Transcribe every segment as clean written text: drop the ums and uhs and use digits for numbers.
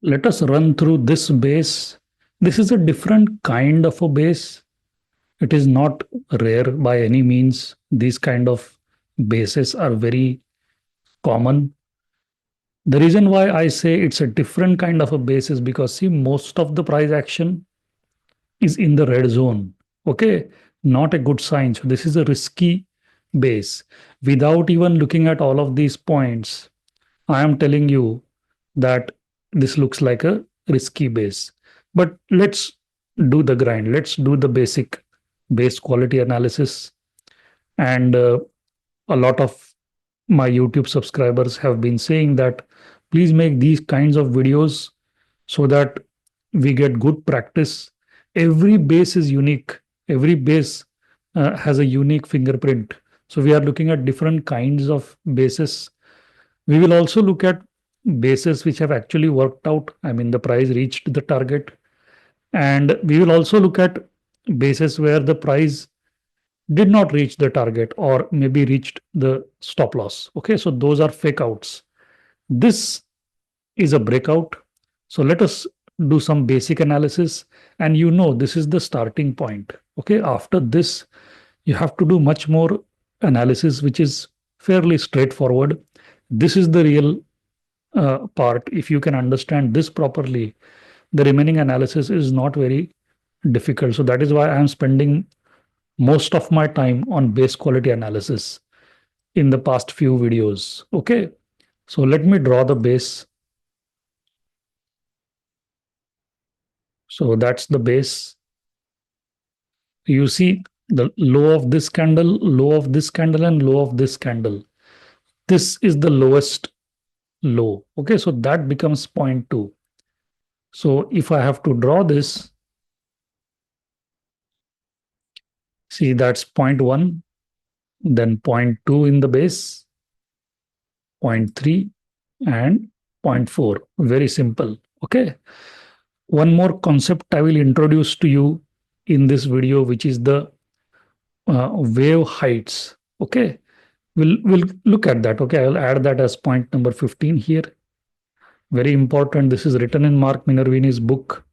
Let us run through this base. This is a different kind of a base. It is not rare by any means. These kind of bases are very common. The reason why I say it's a different kind of a base is because, see, most of the price action is in the red zone. Okay, not a good sign. So this is a risky base. Without even looking at all of these points, I am telling you that this looks like a risky base. But let's do the grind. Let's do the basic base quality analysis. And a lot of my YouTube subscribers have been saying that please make these kinds of videos so that we get good practice. Every base is unique. Every base has a unique fingerprint. So we are looking at different kinds of bases. We will also look at bases which have actually worked out. I mean, the price reached the target. And we will also look at bases where the price did not reach the target or maybe reached the stop loss. Okay, so those are fake outs. This is a breakout. So let us do some basic analysis. And this is the starting point. Okay, after this, you have to do much more analysis, which is fairly straightforward. This is the real part. If you can understand this properly, the remaining analysis is not very difficult. So that is why I am spending most of my time on base quality analysis in the past few videos. Okay, so let me draw the base. So that's the base. You see the low of this candle, low of this candle, and low of this candle. This is the lowest low. Okay, so that becomes 0.2. So if I have to draw this, see that's 0.1, then 0.2 in the base, 0.3 and 0.4. Very simple. Okay. One more concept I will introduce to you in this video, which is the wave heights. Okay. We'll look at that. Okay. I'll add that as point number 15 here. Very important. This is written in Mark Minervini's book.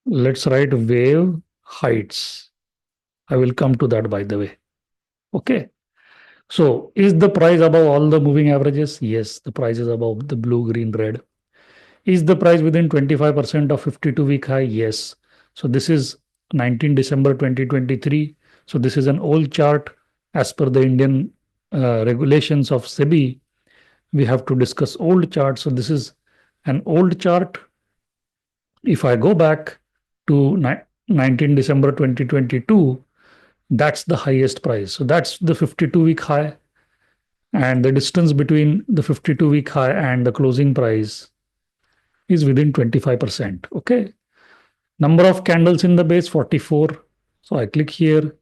Let's write wave heights. I will come to that, by the way. Okay. So is the price above all the moving averages? Yes, the price is above the blue, green, red. Is the price within 25% of 52-week high? Yes. So this is 19 December 2023. So this is an old chart as per the Indian regulations of SEBI. We have to discuss old charts. So this is an old chart. If I go back to 19 December 2022, that's the highest price. So that's the 52-week high. And the distance between the 52-week high and the closing price is within 25%. Okay. Number of candles in the base, 44. So I click here.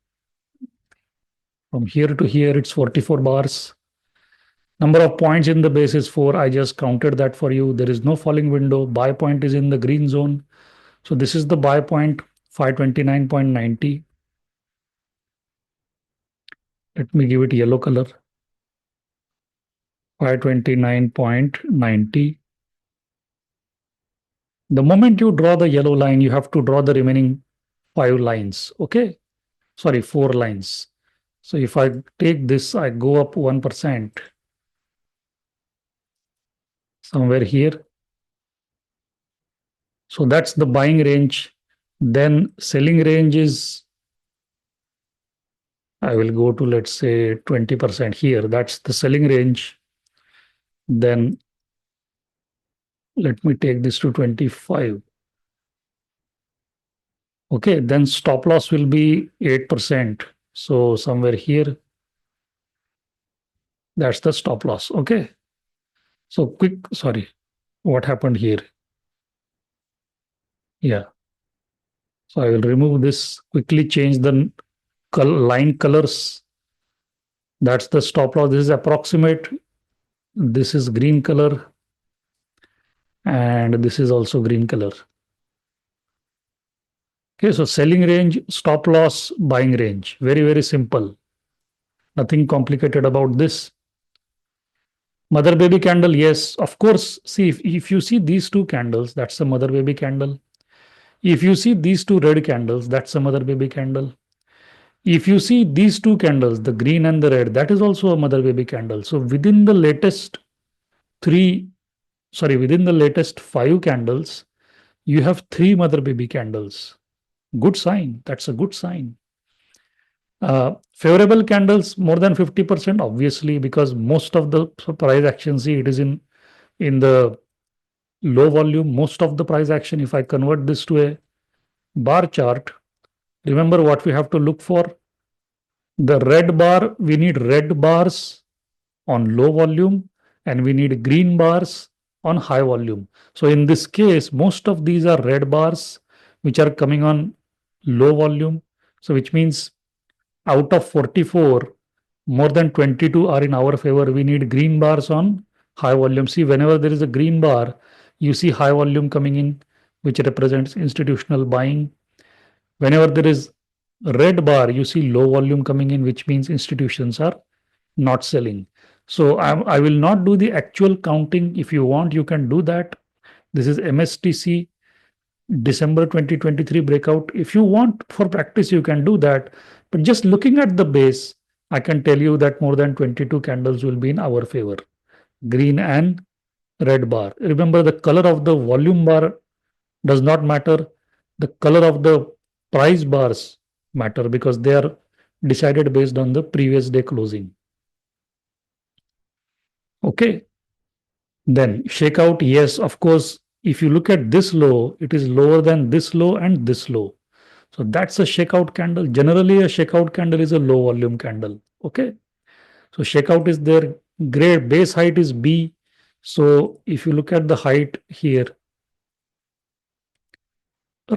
From here to here, it's 44 bars. Number of points in the base is 4. I just counted that for you. There is no falling window. Buy point is in the green zone. So this is the buy point, 529.90. Let me give it yellow color. 529.90. The moment you draw the yellow line, you have to draw the remaining 5 lines. Okay. Sorry, 4 lines. So if I take this, I go up 1%. Somewhere here. So that's the buying range. Then selling range is, I will go to, let's say, 20% here. That's the selling range. Then let me take this to 25. Okay, then stop loss will be 8%. So somewhere here, that's the stop loss. Okay. So sorry, what happened here? Yeah. So I will remove this, quickly change the line colors. That's the stop loss. This is approximate. This is green color. And this is also green color. Okay, so selling range, stop loss, buying range. Very, very simple. Nothing complicated about this. Mother baby candle, yes, of course. See, if you see these two candles, that's a mother baby candle. If you see these two red candles, that's a mother baby candle. If you see these two candles, the green and the red, that is also a mother baby candle. So within the latest three, within the latest five candles, you have three mother baby candles. Good sign. That's a good sign. Favorable candles more than 50%, obviously, because most of the price action, see, it is in the low volume. Most of the price action, if I convert this to a bar chart, remember what we have to look for. The red bar, we need red bars on low volume and we need green bars on high volume. So in this case, most of these are red bars which are coming on low volume. So which means out of 44, more than 22 are in our favor. We need green bars on high volume. See, whenever there is a green bar, you see high volume coming in, which represents institutional buying. Whenever there is red bar, you see low volume coming in, which means institutions are not selling. So I will not do the actual counting. If you want, you can do that. This is MSTC December 2023 breakout. If you want for practice, you can do that. But just looking at the base, I can tell you that more than 22 candles will be in our favor. Green and red bar. Remember, the color of the volume bar does not matter. The color of the price bars matter because they are decided based on the previous day closing. Okay. Then shakeout, yes, of course. If you look at this low, it is lower than this low and this low. So that's a shakeout candle. Generally, a shakeout candle is a low volume candle. Okay. So shakeout is there. Grade base height is B. So if you look at the height here,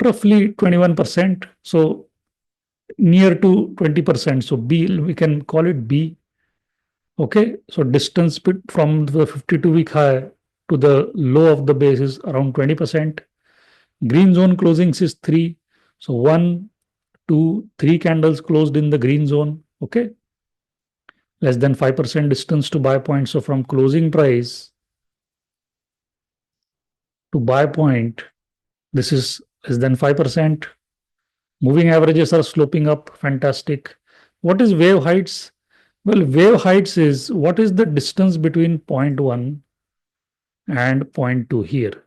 roughly 21%. So near to 20%. So B, we can call it B. Okay. So distance from the 52-week high to the low of the base is around 20%. Green zone closings is 3. So 1, 2, 3 candles closed in the green zone. Okay. Less than 5% distance to buy point. So from closing price to buy point, this is less than 5%. Moving averages are sloping up. Fantastic. What is wave heights? Well, wave heights is what is the distance between point 1 and point 2 here.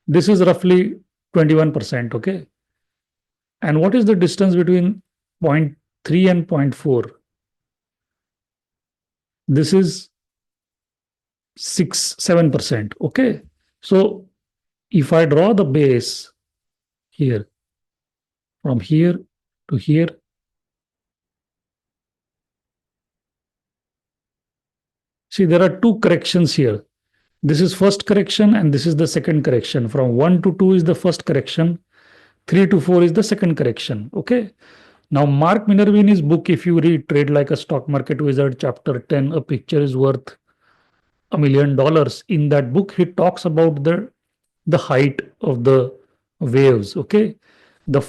This is roughly 21%. Okay. And what is the distance between point 3 and point 4? This is 7%. Okay. So if I draw the base here, from here to here, see, there are two corrections here. This is first correction and this is the second correction. From 1 to 2 is the first correction. 3 to 4 is the second correction. Okay. Now, Mark Minervini's book, if you read Trade Like a Stock Market Wizard, chapter 10, A Picture is Worth $1 million. In that book, he talks about the height of the waves. Okay. The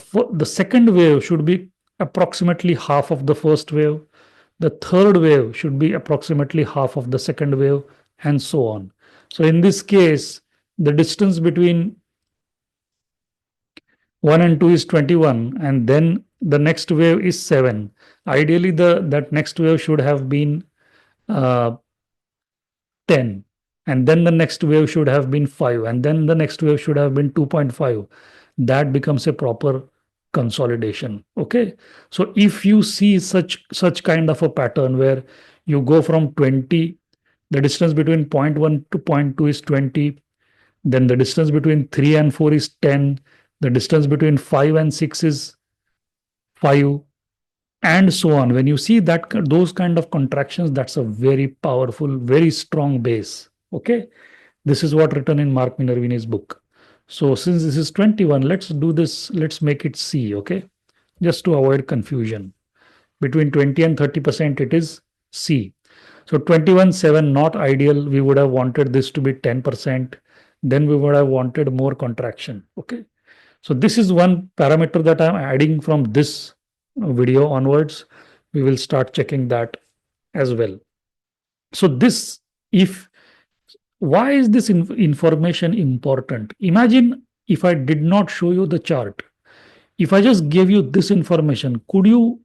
second wave should be approximately half of the first wave. The third wave should be approximately half of the second wave, and so on. So in this case, the distance between 1 and 2 is 21, and then the next wave is 7. Ideally, that next wave should have been 10, and then the next wave should have been 5, and then the next wave should have been 2.5. That becomes a proper consolidation. Okay. So if you see such kind of a pattern where you go from 20, the distance between 0.1 to 0.2 is 20, then the distance between 3 and 4 is 10, the distance between 5 and 6 is 5, and so on. When you see that those kind of contractions, that's a very powerful, very strong base. Okay. This is what written in Mark Minervini's book. So since this is 21, let's do this. Let's make it C. Okay. Just to avoid confusion. Between 20 and 30%, it is C. So 21.7, not ideal. We would have wanted this to be 10%. Then we would have wanted more contraction. Okay. So this is one parameter that I'm adding from this video onwards. We will start checking that as well. So this If why is this information important? Imagine if I did not show you the chart. If I just gave you this information, could you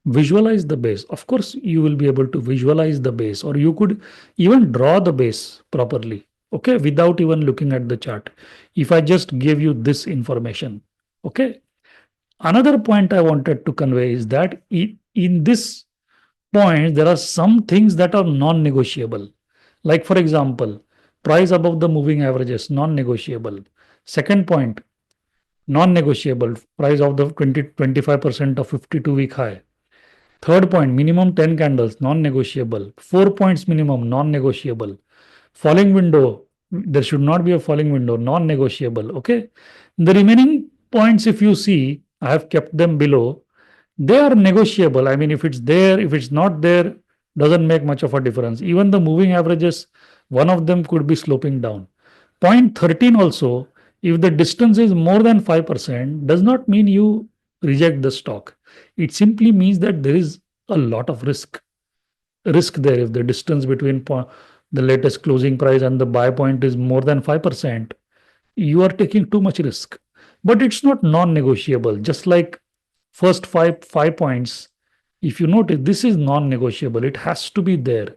visualize the base? Of course, you will be able to visualize the base, or you could even draw the base properly, okay, without even looking at the chart. If I just gave you this information, okay. Another point I wanted to convey is that in this point, there are some things that are non negotiable. Like, for example, price above the moving averages, non negotiable. Second point, non negotiable, price of the 25% of 52-week high. Third point, minimum 10 candles, non negotiable. 4 points minimum, non negotiable. Falling window, there should not be a falling window, non negotiable. Okay. The remaining points, if you see, I have kept them below. They are negotiable. I mean, if it's there, if it's not there, doesn't make much of a difference. Even the moving averages, one of them could be sloping down. Point 13 also, if the distance is more than 5%, does not mean you reject the stock. It simply means that there is a lot of risk there. If the distance between the latest closing price and the buy point is more than 5%, you are taking too much risk. But it's not non-negotiable. Just like first five points, if you notice, this is non-negotiable. It has to be there.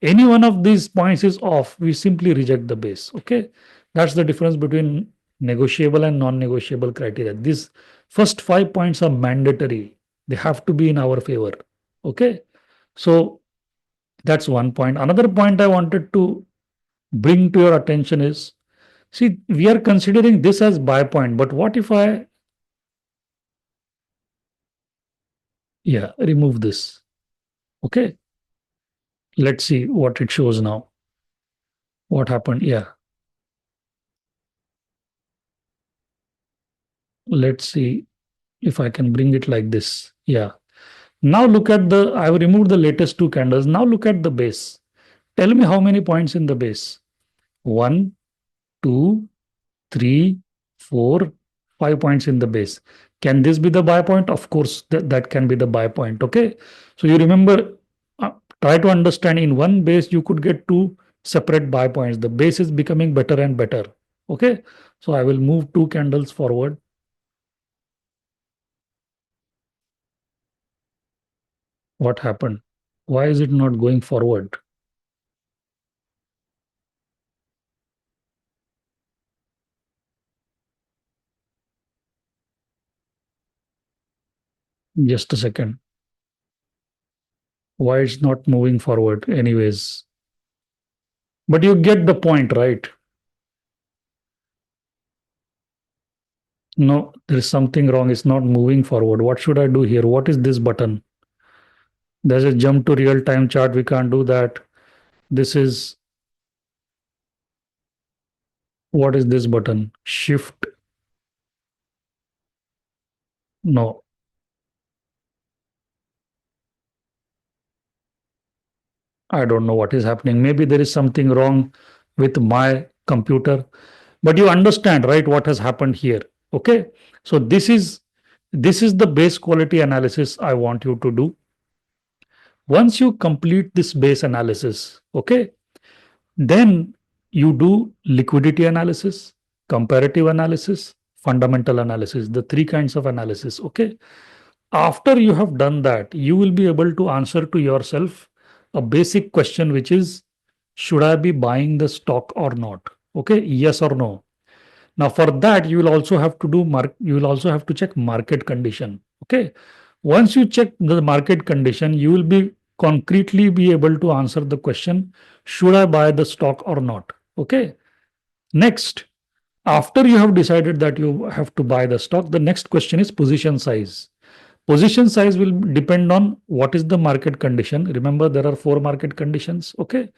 Any one of these points is off, we simply reject the base. Okay, that's the difference between negotiable and non-negotiable criteria. These first 5 points are mandatory. They have to be in our favor. Okay, so that's one point. Another point I wanted to bring to your attention is, see, we are considering this as buy point, but what if I, yeah, remove this? Okay, let's see what it shows now. What happened? Yeah, let's see if I can bring it like this. Yeah. Now look at the, I've removed the latest two candles. Now look at the base. Tell me how many points in the base? One, two, three, 4, 5 points in the base. Can this be the buy point? Of course, that can be the buy point. Okay. So you remember, try to understand, in one base, you could get two separate buy points. The base is becoming better and better. Okay. So I will move two candles forward. What happened? Why is it not going forward? Just a second. Why it's not moving forward? Anyways, but you get the point, right? No, there is something wrong. It's not moving forward. What should I do here? What is this button? There's a jump to real time chart. We can't do that. This is, what is this button? Shift. No, I don't know what is happening. Maybe there is something wrong with my computer. But you understand, right, what has happened here. Okay. So this is the base quality analysis I want you to do. Once you complete this base analysis, okay, then you do liquidity analysis, comparative analysis, fundamental analysis, the three kinds of analysis. Okay. After you have done that, you will be able to answer to yourself a basic question, which is, should I be buying the stock or not? Okay. Yes or no. Now, for that, you will also have to you will also have to check market condition. Okay. Once you check the market condition, you will be concretely be able to answer the question, should I buy the stock or not? Okay. Next, after you have decided that you have to buy the stock, the next question is position size. Position size will depend on what is the market condition. Remember, there are four market conditions. Okay.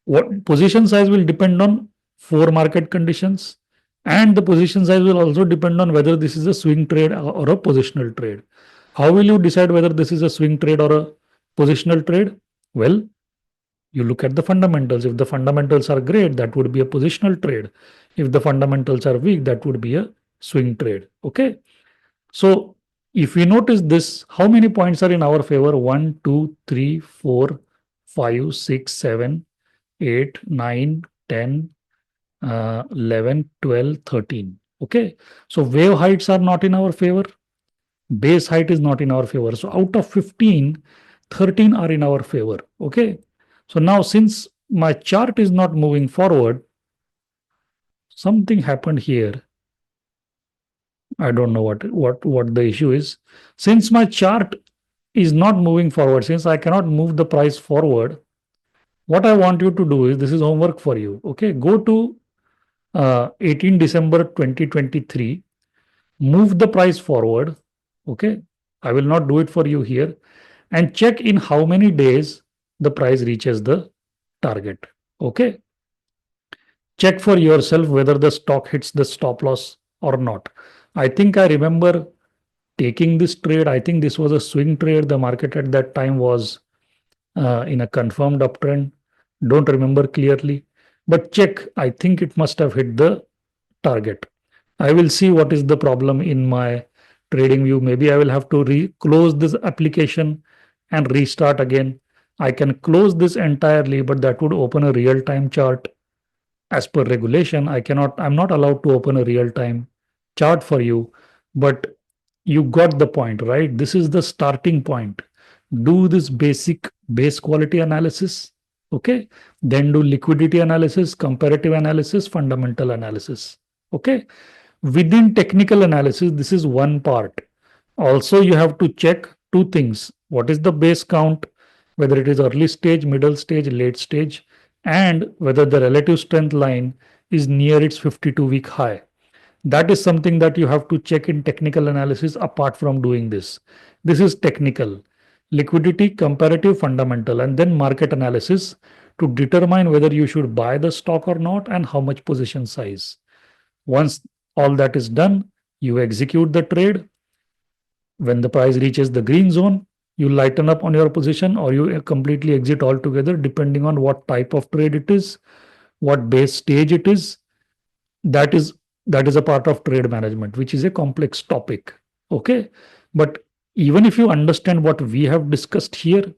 What position size will depend on four market conditions, and the position size will also depend on whether this is a swing trade or a positional trade. How will you decide whether this is a swing trade or a positional trade? Well, you look at the fundamentals. If the fundamentals are great, that would be a positional trade. If the fundamentals are weak, that would be a swing trade. Okay. So if we notice this, how many points are in our favor? 1, 2, 3, 4, 5, 6, 7, 8, 9, 10, 11, 12, 13. Okay. So wave heights are not in our favor. Base height is not in our favor. So out of 15, 13 are in our favor. Okay. So now since my chart is not moving forward, something happened here. I don't know what the issue is. Since my chart is not moving forward, since I cannot move the price forward, what I want you to do is, this is homework for you. Okay. Go to 18 December 2023, move the price forward. Okay. I will not do it for you here, and check in how many days the price reaches the target. Okay. Check for yourself whether the stock hits the stop loss or not. I think I remember taking this trade. I think this was a swing trade. The market at that time was in a confirmed uptrend. Don't remember clearly, but check. I think it must have hit the target. I will see what is the problem in my trading view. Maybe I will have to close this application and restart again. I can close this entirely, but that would open a real time chart. As per regulation, I'm not allowed to open a real time chart for you, but you got the point, right? This is the starting point. Do this basic base quality analysis. Okay. Then do liquidity analysis, comparative analysis, fundamental analysis. Okay. Within technical analysis, this is one part. Also, you have to check two things. What is the base count, whether it is early stage, middle stage, late stage, and whether the relative strength line is near its 52-week high. That is something that you have to check in technical analysis apart from doing this. This is technical. Liquidity, comparative, fundamental, and then market analysis to determine whether you should buy the stock or not and how much position size. Once all that is done, you execute the trade. When the price reaches the green zone, you lighten up on your position or you completely exit altogether, depending on what type of trade it is, what base stage it is. That is that is a part of trade management, which is a complex topic. Okay. But even if you understand what we have discussed here,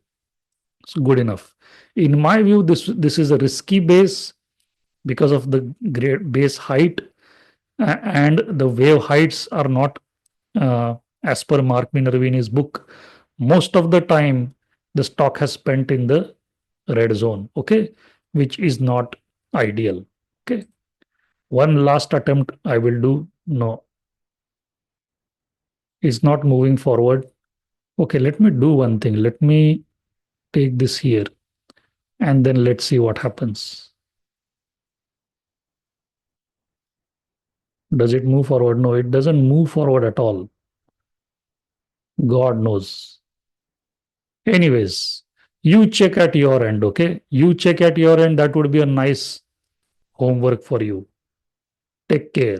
it's good enough. In my view, this is a risky base because of the great base height, and the wave heights are not as per Mark Minervini's book. Most of the time, the stock has spent in the red zone, okay, which is not ideal. Okay. One last attempt I will do. No, it's not moving forward. Okay, let me do one thing. Let me take this here and then let's see what happens. Does it move forward? No, it doesn't move forward at all. God knows. Anyways, you check at your end, okay? You check at your end. That would be a nice homework for you. Take care.